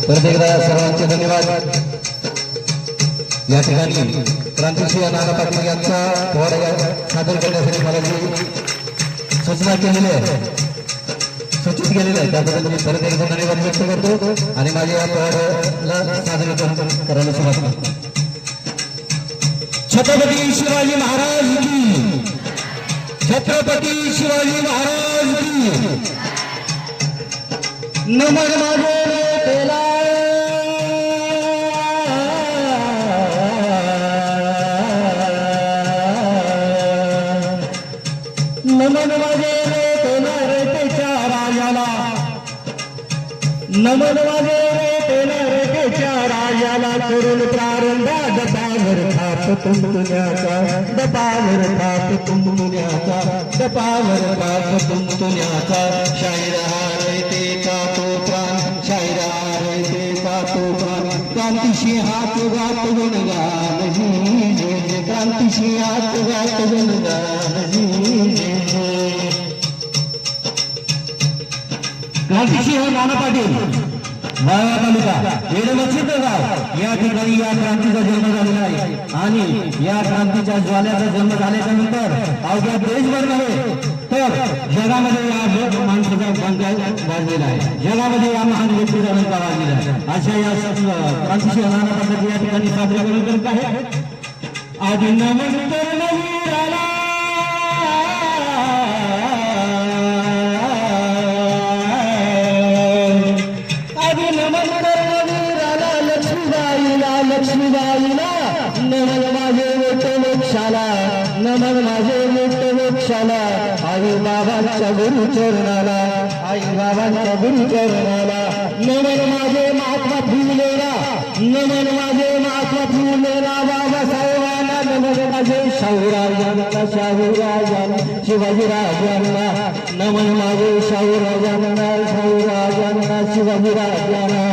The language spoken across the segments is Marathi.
परत एकदा सर्वांचे धन्यवाद। या ठिकाणी क्रांतिसिंह नाना पाटील यांचा पोवाडा सादर करण्यासाठी मला जी सूचना केलेली आहे, सूचित केलेलं आहे, त्याबद्दल मी परत एकदा धन्यवाद व्यक्त करतो आणि माझ्या या पोवाड्याला सादरीकरण करायला सुरुवात करतो। छत्रपती शिवाजी महाराज की, छत्रपती शिवाजी महाराज की। नमन माझे तेला नमन माझे रेटेच्या राजाला, नमन माझे रेटेच्या राजाला, करून प्रारंभा दपावर थाप तुंबुण्याचा, दपावर थाप तुंबुण्याचा, दपावर थाप तुंबुण्याचा। शाहीर हारते का तो प्राण, शाहीर हारते का तो प्राण, क्रांतिसिंहात गात गुणगान जी, क्रांतिसिंहात गात गुणगान जी। क्रांतिसिंह नाना पाटील वाळवा तालुका येडमच्छिद गाव या ठिकाणी या क्रांतीचा जन्म झालेला आहे आणि या क्रांतीच्या ज्वाल्याचा जन्म झाल्याच्या नंतर अवघ्या देशभर नव्हे तर जगामध्ये या माणसाचा डंका वाजलेला आहे, जगामध्ये या महान व्यक्तीचा डंका वाजलेला आहे। अशा या क्रांतिसिंह नाना पाटील या ठिकाणी सादरीकरण करत आहे। आधी नमन तर नवीराला, लक्ष्मीबाईला, नमन माझे मोठे मोक्षाला, नमन माझे मोठे मोक्षाला, आई बाबांच्या गुरुचरणाला, आई बाबांच्या गुरुचरणाला, नमन माझे महात्मा फुलेला, नमन माझे महात्मा फुलेला बाबासाहेबांना, नमन माझे शाहूराजांना, शाहूराजांना, शिवाजीराजांना, नमन माझे शाहूराजांना, शाहूराजांना, शिवाजीराजांना।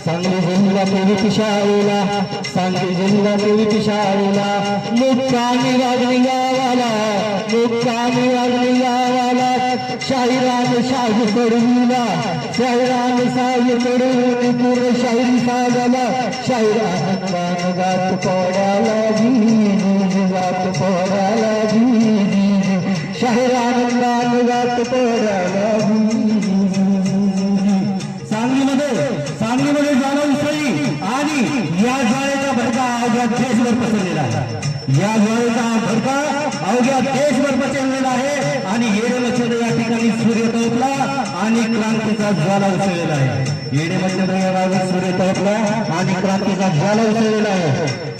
सांगली जिल्हा देवी शाळेला, सांगली जिल्हा देवी शाळेला, मुक्कामी वागणी गावाला, मुक्कामी वागणी गावाला, शाहिरान शाही कडवीला, शाहिरान शाही कडवी पूर्ण शाहिरी साजाला, शाहिरान गान गात पोडाला जी, गात पोडाला जी, शाहिरान गान गात पोडाला जी। सांगलीमध्ये ज्वाला उसळली आणि या ज्वाळेचा भडका अवघ्या देशभर पसरलेला आहे, या ज्वाळेचा भडका अवघ्या देशभर पसरलेला आहे आणि येडेमच्छिद या ठिकाणी सूर्य तळपला आणि क्रांतीचा ज्वाला उसळलेला आहे। येडेमच्छिद या गावी सूर्य तळपला आणि क्रांतीचा ज्वाला उसळलेला आहे।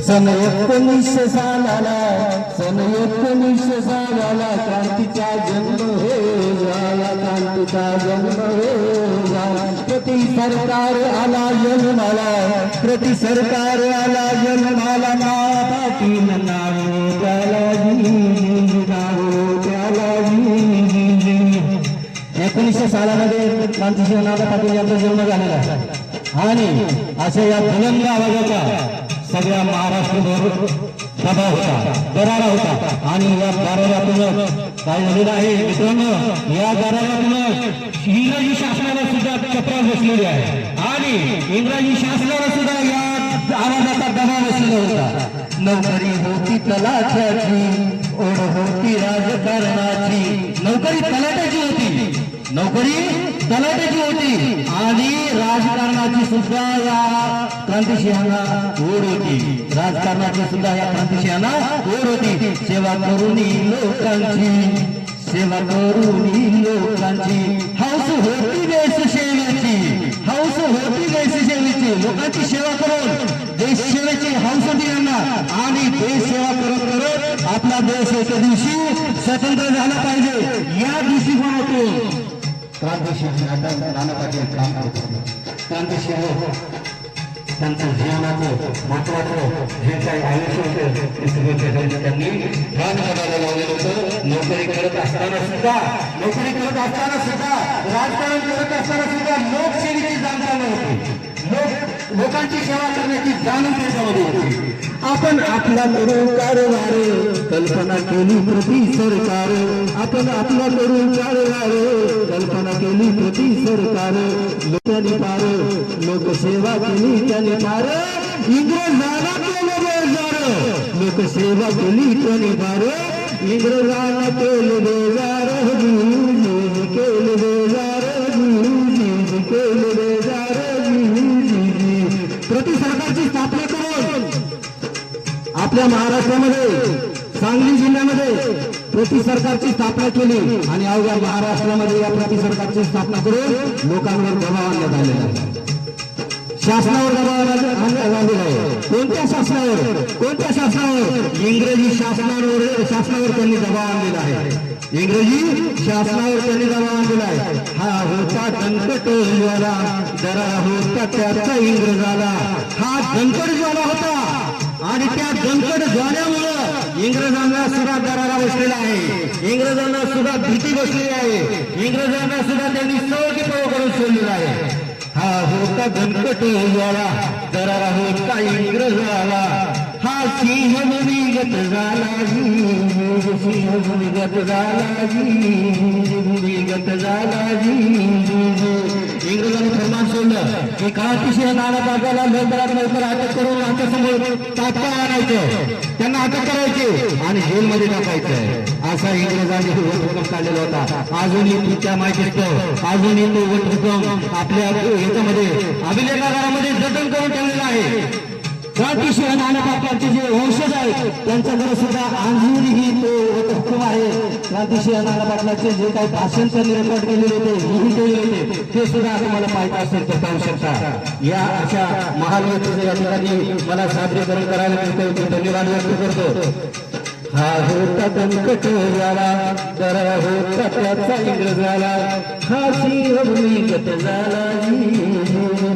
सन 1900 सालाला, सन 1900 सालाला क्रांतीचा जन्म हो झाला, क्रांतीचा जन्म हो झाला। प्रति सरकार आला जन्माला, प्रति सरकार आला जन्माला, नाना पाटील नाव त्याला जी, नाव त्याला जी। 1900 सालामध्ये क्रांतिसिंह नाना पाटील यांचा जन्म झालेला आहे आणि अशा या बुलंद आवाजाचा सगळ्या महाराष्ट्रभर दबाव होता, दरारा होता आणि या दरारातून काय झालेलं आहे मित्रांनो, या दरारातून इंग्रजी शासनाला सुद्धा चपराक बसलेली आहे आणि इंग्रजी शासनाला सुद्धा या आवाजाचा दबाव बसलेला होता। नोकरी होती तलाठ्याची, ओढ होती राजकारणाची, नोकरी तलाठ्याची होती, नोकरी तलाठ्याची होती आणि राजकारणाची सुद्धा या क्रांतिसिंहांना ओढ होती, राजकारणाची सुद्धा या क्रांतिसिंहांना ओढ होती। सेवा करुणी लोकांची, सेवा करुणी लोकांची, हौस होती देशसेवेची, हौस होती देशसेवेची, लोकांची सेवा करून देशसेवेची हौस होती यांना आणि देशसेवा करत करत आपला देश एके दिवशी स्वतंत्र झाला पाहिजे या दृष्टिकोनातून क्रांतिसिंह नाना पाटील काम करत होते। क्रांतिसिंह त्यांचं जीवनाचं महत्वाचं जे काही आयुष्य होतं ते सगळं त्यांनी राजकारणाला लावलेलं होतं। नोकरी करत असताना सुद्धा, नोकरी करत असताना सुद्धा, राजकारण करत असताना सुद्धा लोकसेवेची जाणीव नव्हती। लोक लोकांची सेवा करण्याची जाणीव त्याच्यामध्ये होती. आपण आपला करून कारभार कल्पना केली प्रति सरकार, आपण आपला करून कारभार कल्पना केली प्रति सरकार, लोकांनी पार लोकसेवा केली त्याने पार, इंग्रजांना केलं बेजार, लोकसेवा केली त्याने पार, इंग्रजांना केलं बेजार, केलं बेजार, केलं बेजार. प्रति सरकारची स्थापना करून आपल्या महाराष्ट्रामध्ये सांगली जिल्ह्यामध्ये प्रति सरकारची स्थापना केली आणि अवघ्या महाराष्ट्रामध्ये या प्रति सरकारची स्थापना करून लोकांवर दबाव आणण्यात आलेला आहे. शासनावर दबाव आणलेला आहे. कोणत्या शासनावर? कोणत्या शासनावर? इंग्रजी शासनावर त्यांनी दबाव आणलेला आहे. इंग्रजी शासनावर त्यांनी दबाव आणलेला आहे. हा होता दणकट ज्वाला, जरा होता त्याचा इंग्रजाला. हा दणकट ज्वाला होता आणि त्या दणकट ज्वाल्यामुळं इंग्रजांना सुद्धा दरारा बसलेला आहे, इंग्रजांना सुद्धा भीती बसलेली आहे, इंग्रजांना सुद्धा त्यांनी सवय करून सोडलेला आहे. हा होता दणकट ज्वाला, दरारा होता इंग्रजाला. हा सिंह भूमिगत झाला, सिंह भूमिगत झाला, भूमिगत झाला. इंग्रजांनी फरमान सोडलं की क्रांतिसिंह नाना पाटलाला लवकरात लवकर अटक करून आमच्यासमोर तात्काळ आणायचं, त्यांना अटक करायची आणि जेलमध्ये टाकायचं, असा इंग्रजांनी वटहुकम काढलेला होता. अजूनही तुमच्या माहितीत अजूनही तो वटहुकम आपल्या ह्याच्यामध्ये अभिलेखागारामध्ये जतन करून ठेवलेला आहे. क्रांतिसिंह नाना पाटलांचे जे वंशज आहेत त्यांच्याकडे सुद्धा अजूनही तो वटहुकम आहे. क्रांतिसिंह नाना पाटलांचे जे काही भाषण त्यांनी रेकॉर्ड केलेले होते, लिहिलेले होते, ते सुद्धा तुम्हाला पाहिजे असेल तर पाहू शकता. या अशा महान व्यक्तीचे या ठिकाणी मला सादरीकरण करायला मिळते, धन्यवाद व्यक्त करतो. हा होता दणकट झाला, जरा होता त्याचा इंग्रजाला. हा सिंह भूमिगत झाला,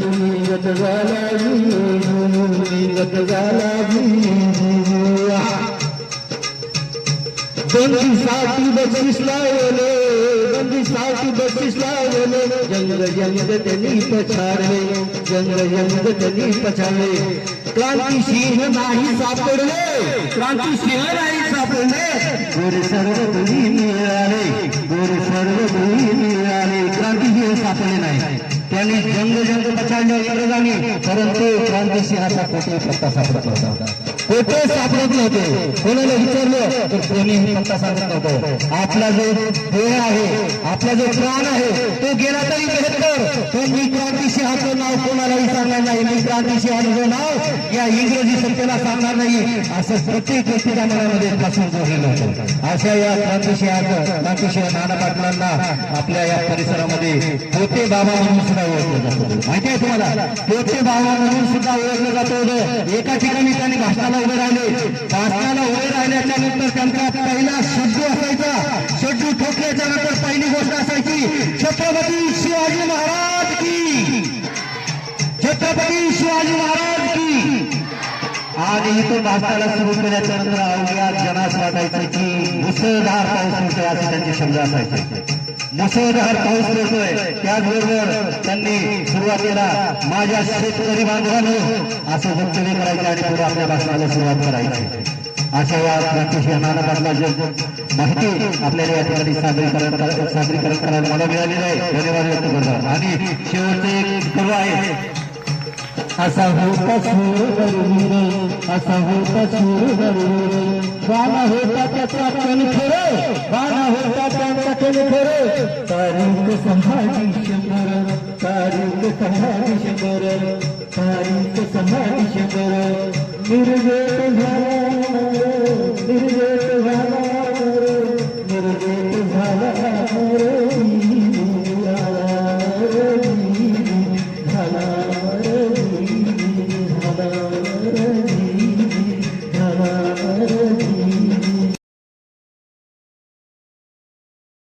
भूमिगत झाला, भूमिगत झाला. बंदीसाठी बक्षीस लावले, बंदीसाठी बक्षीस लावले, जंग जंग त्यांनी पछाडले, जंग जंग त्यांनी पछाडले. क्रांतिसिंह नाही सापडले, क्रांतिसिंह नाही सापडले, गोरे सर्व गुणी मिळाले, गोरे सर्व गुणी मिळाले. क्रांतिसिंह सापडले नाही, त्यांनी जंग जंग पछाडले इंग्रजांनी, परंतु क्रांतिसिंहाचा कोठे पत्ता सापडत नव्हता, कोठे सापडत नव्हते. कोणाला विचारलं तर कोणीही पत्ता सापडत नव्हतं. आपला जो देह आहे, आपला जो प्राण आहे तो गेला तरी बेहतर, पण मी क्रांतिसिंहाचं नाव कोणालाही सांगणार नाही, मी क्रांतिसिंहाचं नाव या इंग्रजी सत्तेला सांगणार नाही, असं प्रत्येक व्यक्तीच्या मनामध्ये पासून जोडलेलं होतं. अशा या क्रांतिसिंह नाना पाटलांना आपल्या या परिसरामध्ये पोते बाबा म्हणून सुद्धा ओळखलं जातं. माहिती आहे तुम्हाला, पोते बाबा म्हणून सुद्धा ओळखलं जातं. एका ठिकाणी त्यांनी भाषणाला उभे राहिले, भाषणाला उभे राहिल्याच्या नंतर त्यांचा पहिला शब्द असायचा, शड्डू ठोकल्याच्या नंतर पहिली गोष्ट असायची, छत्रपती शिवाजी महाराज की, छत्रपती शिवाजी महाराज की. आणि इथून भाषणाला सुरू केल्याच्या नंतर अवघ्या जनास वाटायचं की मुसळधार पाऊस होतोय, असे त्यांचे शब्द असायचे. मुसळधार पाऊस होतोय. त्याचबरोबर त्यांनी सुरुवातीला माझ्या शेतकरी बांधवांनो असं वक्तव्य करायचे आणि पुढे आपल्या भाषणाला सुरुवात करायची. अशा या क्रांतिसिंह नाना पाटलांची माहिती आपल्याला या ठिकाणी सादरीकरण करायला मला मिळालेलं आहे. धन्यवाद व्यक्त करतो. आणि शेवटचे एक करू आहे, असा होता सूरवीर, असा होता सूरवीर, गाणं होता त्याचा कणखर, गाणं होता त्यांचा कणखर. तारीख संभाजी शंभर, तारीख संभाजी शंभर, तारीख संभाजी शंभर. निर्वेद झाला